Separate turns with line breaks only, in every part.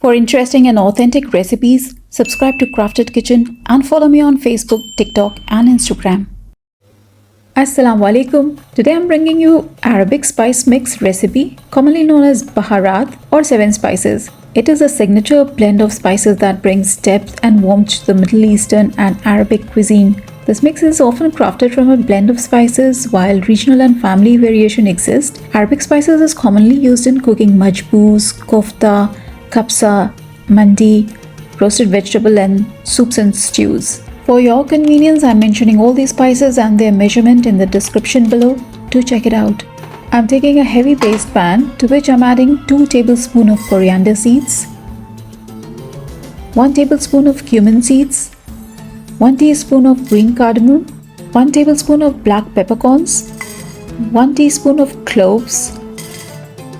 For interesting and authentic recipes, subscribe to Crafted Kitchen and follow me on Facebook, TikTok and Instagram. Assalamu alaikum. Today I'm bringing you Arabic spice mix recipe, commonly known as Baharat or 7 spices. It is a signature blend of spices that brings depth and warmth to the Middle Eastern and Arabic cuisine. This mix is often crafted from a blend of spices, while regional and family variation exist. Arabic spices is commonly used in cooking Majboos Kabsa, Kabsa, Mandi, roasted vegetable and soups and stews. For your convenience, I'm mentioning all these spices and their measurement in the description below. Do check it out. I'm taking a heavy paste pan to which I'm adding 2 tablespoons of coriander seeds, 1 tablespoon of cumin seeds, 1 teaspoon of green cardamom, 1 tablespoon of black peppercorns, 1 teaspoon of cloves,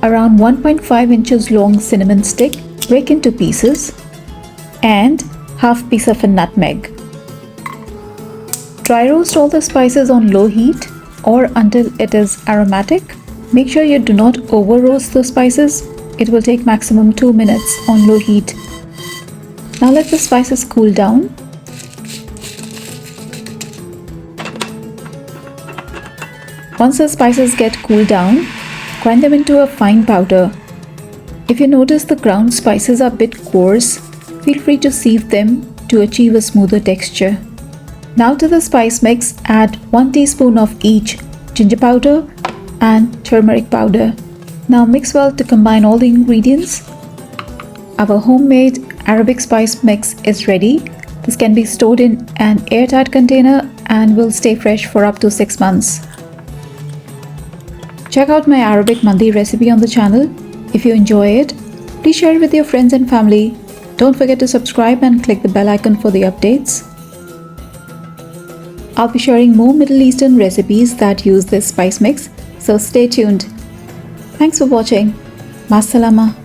around 1.5 inches long cinnamon stick, break into pieces, and half piece of a nutmeg. Dry roast all the spices on low heat or until it is aromatic. Make sure you do not over roast the spices. It will take maximum 2 minutes on low heat. Now let the spices cool down. Once the spices get cooled down, grind them into a fine powder. If you notice the ground spices are a bit coarse, feel free to sieve them to achieve a smoother texture. Now to the spice mix, add 1 teaspoon of each ginger powder and turmeric powder. Now mix well to combine all the ingredients. Our homemade Arabic spice mix is ready. This can be stored in an airtight container and will stay fresh for up to 6 months. Check out my Arabic Mandi recipe on the channel. If you enjoy it, please share it with your friends and family. Don't forget to subscribe and click the bell icon for the updates. I'll be sharing more Middle Eastern recipes that use this spice mix, so stay tuned. Thanks for watching. Masalama.